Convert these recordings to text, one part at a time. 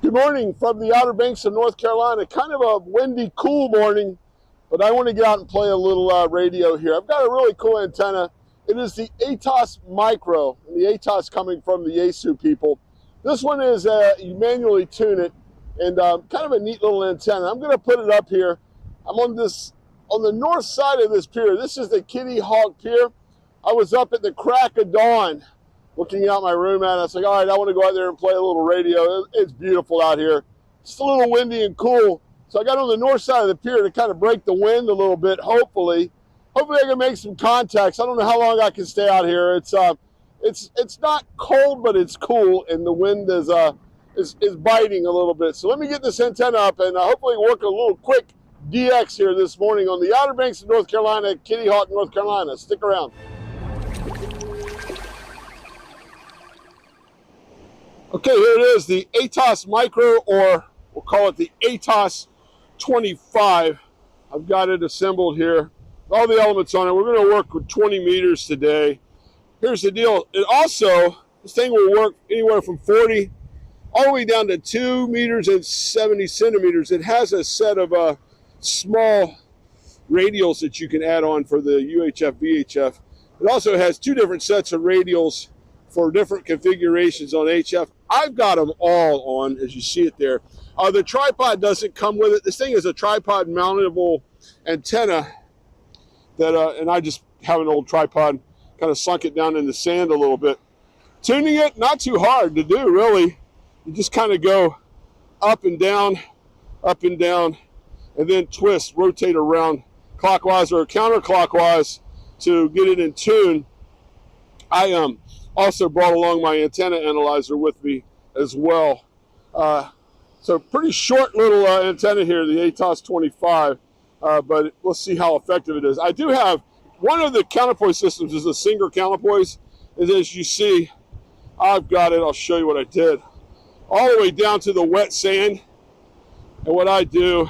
Good morning from the Outer Banks of North Carolina. Kind of a windy, cool morning, but I want to get out and play a little radio here. I've got a really cool antenna. It is the ATAS Micro, and the ATAS coming from the Yaesu people. This one is, you manually tune it, and kind of a neat little antenna. I'm going to put it up here. I'm on the north side of this pier. This is the Kitty Hawk Pier. I was up at the crack of dawn looking out my room at it. I was like, all right, I want to go out there and play a little radio. It's beautiful out here. Just a little windy and cool. So I got on the north side of the pier to kind of break the wind a little bit, hopefully. Hopefully I can make some contacts. I don't know how long I can stay out here. It's not cold, but it's cool, and the wind is biting a little bit. So let me get this antenna up and hopefully work a little quick DX here this morning on the Outer Banks of North Carolina, Kitty Hawk, North Carolina. Stick around. Okay, here it is, the ATAS Micro, or we'll call it the ATAS-25. I've got it assembled here. All the elements on it. We're going to work with 20 meters today. Here's the deal. This thing will work anywhere from 40 all the way down to 2 meters and 70 centimeters. It has a set of small radials that you can add on for the UHF, VHF. It also has 2 different sets of radials for different configurations on HF. I've got them all on, as you see it there. The tripod doesn't come with it. This thing is a tripod mountable antenna that, and I just have an old tripod, kind of sunk it down in the sand a little bit. Tuning it, not too hard to do, really. You just kind of go up and down, and then twist, rotate around clockwise or counterclockwise to get it in tune. I also brought along my antenna analyzer with me as well. So pretty short little antenna here, the ATAS-25, but let's see how effective it is. I do have, one of the counterpoise systems is a single counterpoise, and as you see, I've got it, I'll show you what I did, all the way down to the wet sand. And what I do,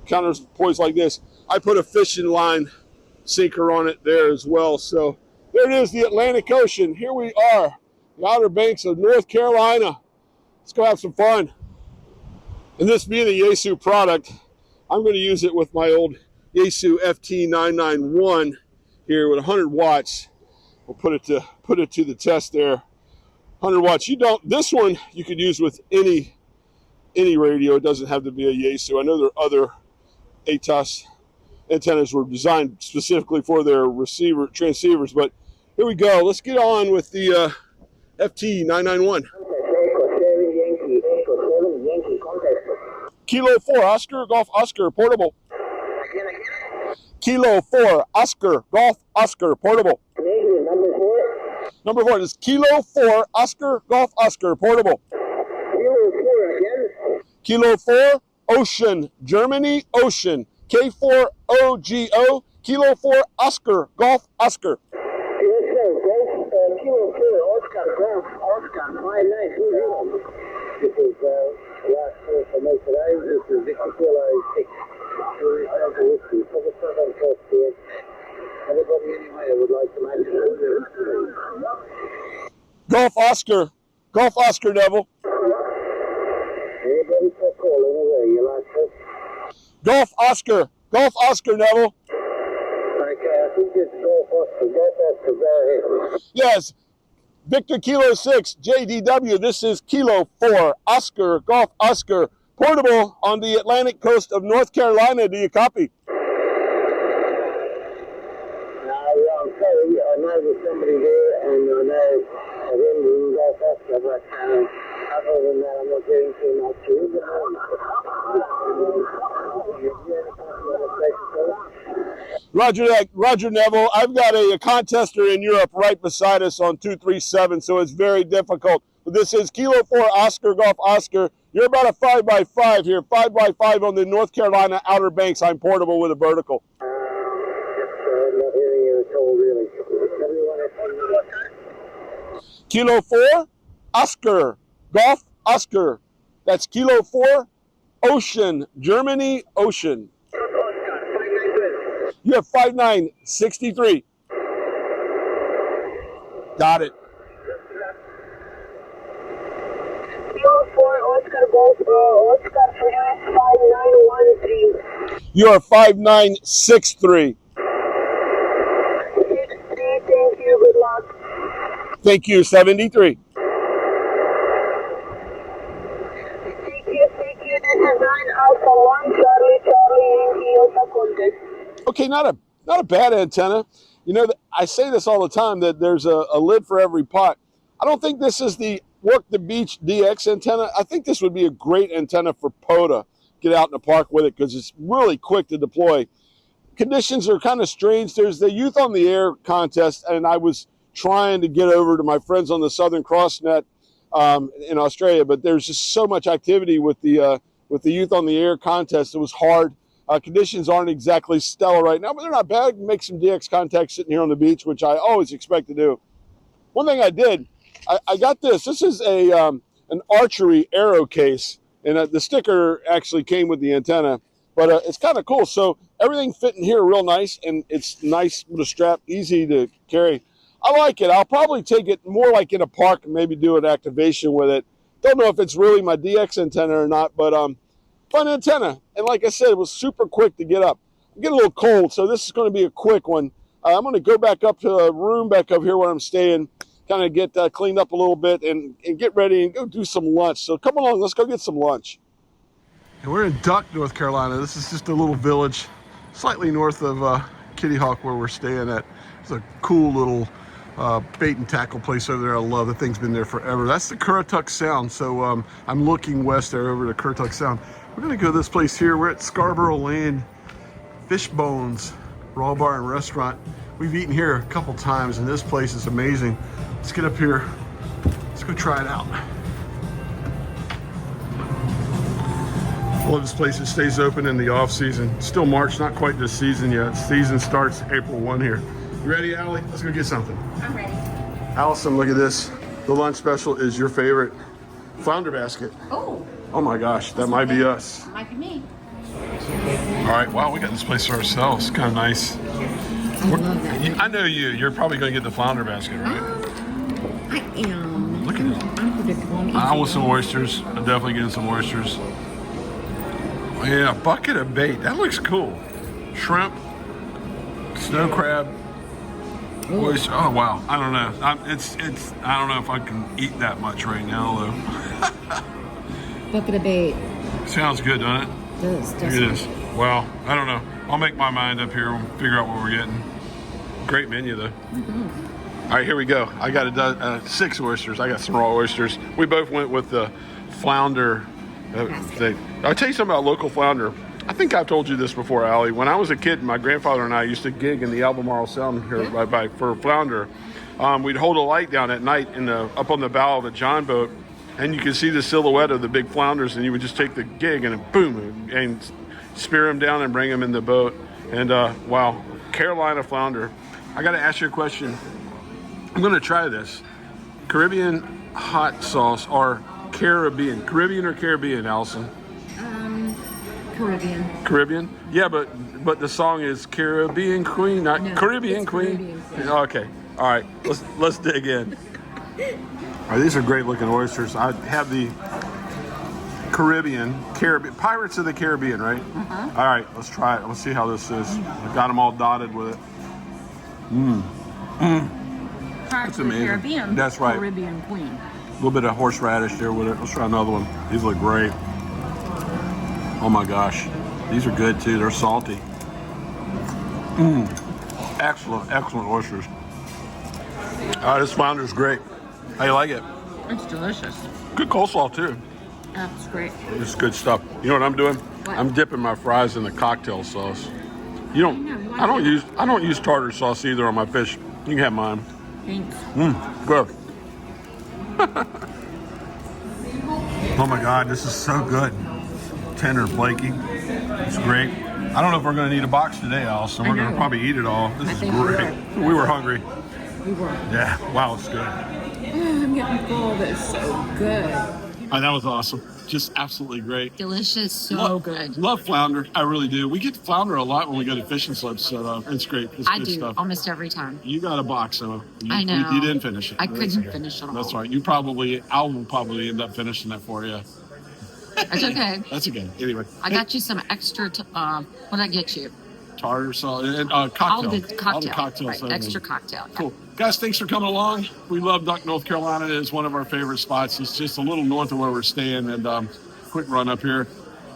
counterpoise like this, I put a fishing line sinker on it there as well. So there it is, the Atlantic Ocean. Here we are, the Outer Banks of North Carolina. Let's go have some fun. And this being a Yaesu product, I'm going to use it with my old Yaesu FT991 here with 100 watts. We'll put it to the test there. 100 watts. This one you could use with any radio. It doesn't have to be a Yaesu. I know there are other ATAS antennas were designed specifically for their transceivers, but here we go. Let's get on with the FT991. Kilo 4 Oscar Golf Oscar portable. Kilo 4 Oscar Golf Oscar portable. Number 4 is Kilo 4 Oscar Golf Oscar portable. Kilo 4 Ocean Germany Ocean K4 OGO Kilo 4 Oscar Golf Oscar. Kilo 4 Oscar Golf Oscar 5920. This is last call for me today. This is Victor Kilo 6. Anybody anyway that would like to make it? Golf Oscar. Golf Oscar Devil. Anybody for call anyway, you like to? Golf Oscar. Golf Oscar Neville. Okay, I think it's Golf Oscar. Golf Oscar, go ahead. Yes. Victor Kilo 6, JDW. This is Kilo 4, Oscar, Golf Oscar, portable on the Atlantic coast of North Carolina. Do you copy? No, I'm sorry. I know there's somebody there, and I know of him in Golf Oscar, but other than that, I'm not getting too much to it. Roger Neville. I've got a contester in Europe right beside us on 237, so it's very difficult. But this is Kilo 4 Oscar Golf Oscar. You're about a 5x5 here, 5x5 on the North Carolina Outer Banks. I'm portable with a vertical. I'm not hearing you at all, really. Kilo 4 Oscar Golf Oscar. That's Kilo 4 Ocean Germany Ocean. You have 5963. Got it. Kilo 4 Oscar for you is 5913. You are 5963. 63, thank you, good luck. Thank you, 73. Thank you, this is 9 Alpha 1, Charlie, Yankee, Alpha Contact. Okay, not a bad antenna. You know, I say this all the time that there's a lid for every pot. I don't think this is the Work the Beach DX antenna. I think this would be a great antenna for POTA. Get out in the park with it because it's really quick to deploy. Conditions are kind of strange. There's the Youth on the Air contest, and I was trying to get over to my friends on the Southern Cross Net in Australia, but there's just so much activity with the Youth on the Air contest. It was hard. Conditions aren't exactly stellar right now, but they're not bad. Make some DX contacts sitting here on the beach, which I always expect to do. One thing I did, I got this. This is an archery arrow case, and the sticker actually came with the antenna, but it's kind of cool. So everything fit in here real nice, and it's nice with a strap, easy to carry. I like it. I'll probably take it more like in a park and maybe do an activation with it. Don't know if it's really my DX antenna or not, but fun antenna. And like I said, it was super quick to get up. I'm getting a little cold, so this is going to be a quick one. I'm going to go back up to a room back up here where I'm staying, kind of get cleaned up a little bit and get ready and go do some lunch. So come along, let's go get some lunch. And we're in Duck, North Carolina. This is just a little village slightly north of Kitty Hawk where we're staying at. It's a cool little bait and tackle place over there. I love it. The thing's been there forever. That's the Currituck Sound. So I'm looking west there over to Currituck Sound. We're gonna go to this place here. We're at Scarborough Lane Fish Bones Raw Bar and Restaurant. We've eaten here a couple times and this place is amazing. Let's get up here. Let's go try it out. I love this place. It stays open in the off season. Still March, not quite this season yet. Season starts April 1 here. You ready, Allie? Let's go get something. I'm ready. Allison, look at this. The lunch special is your favorite flounder basket. Oh. Oh my gosh, that might be us. Might be me. All right, wow, we got this place for ourselves. Kind of nice. I love that. I know you. You're probably going to get the flounder basket, right? I am. Look at it. I'm predictable. I want some oysters. I'm definitely getting some oysters. Yeah, bucket of bait. That looks cool. Shrimp, snow crab, oyster. Oh wow, I don't know. I don't know if I can eat that much right now though. Bucket of bait. Sounds good, doesn't it? Does. Look at this. Well, I don't know. I'll make my mind up here and figure out what we're getting. Great menu though. Mm-hmm. All right, here we go. I got 6 oysters. I got some raw oysters. We both went with the flounder thing. I'll tell you something about local flounder. I think I've told you this before, Allie. When I was a kid, my grandfather and I used to gig in the Albemarle Sound here for flounder. We'd hold a light down at night up on the bow of a John boat, and you could see the silhouette of the big flounders, and you would just take the gig and boom, and spear them down and bring them in the boat. And wow, Carolina flounder. I got to ask you a question. I'm going to try this. Caribbean hot sauce or Caribbean? Caribbean or Caribbean, Allison? Caribbean. Caribbean? Yeah, but the song is Caribbean Queen, not Caribbean Queen. Caribbean. Okay. All right. Let's dig in. All right, these are great looking oysters. I have the Caribbean, Pirates of the Caribbean, right? Uh-huh. All right, let's try it. Let's see how this is. I got them all dotted with it. Pirates of the amazing. Caribbean. That's right. Caribbean Queen. A little bit of horseradish there with it. Let's try another one. These look great. Oh my gosh. These are good too. They're salty. Excellent oysters. All right, this flounder's great. How you like it? It's delicious. Good coleslaw too. That's great. This is good stuff. You know what I'm doing? What? I'm dipping my fries in the cocktail sauce. You don't. I don't use tartar sauce either on my fish. You can have mine. Thanks. Good. Oh my God, this is so good. Tender flaky. It's great. I don't know if we're going to need a box today, Al, so we're going to probably eat it all. This is great. We were hungry. We were. Yeah, wow, it's good. I'm getting full. That's so good. That was awesome. Just absolutely great. Delicious. So good. Love flounder. I really do. We get flounder a lot when we go to fishing slips, so it's great. It's I good do stuff. almost every time. You got a box, so I know. You didn't finish it. I couldn't finish it all. That's right. I will probably end up finishing that for you. That's okay. That's okay. Anyway, I got you some extra. What did I get you? tartar sauce and cocktail. All the cocktail. All the cocktails. Right, extra cocktail. Yeah. Cool. Guys, thanks for coming along. We love Duck, North Carolina. It is one of our favorite spots. It's just a little north of where we're staying, and quick run up here.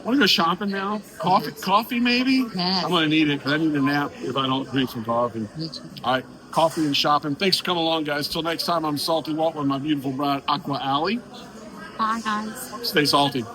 Want to go shopping now? Coffee maybe? Yes. I'm going to need it because I need a nap if I don't drink some coffee. All right, coffee and shopping. Thanks for coming along, guys. Till next time, I'm Salty Walt with my beautiful bride, Aqua Alley. Bye, guys. Stay salty.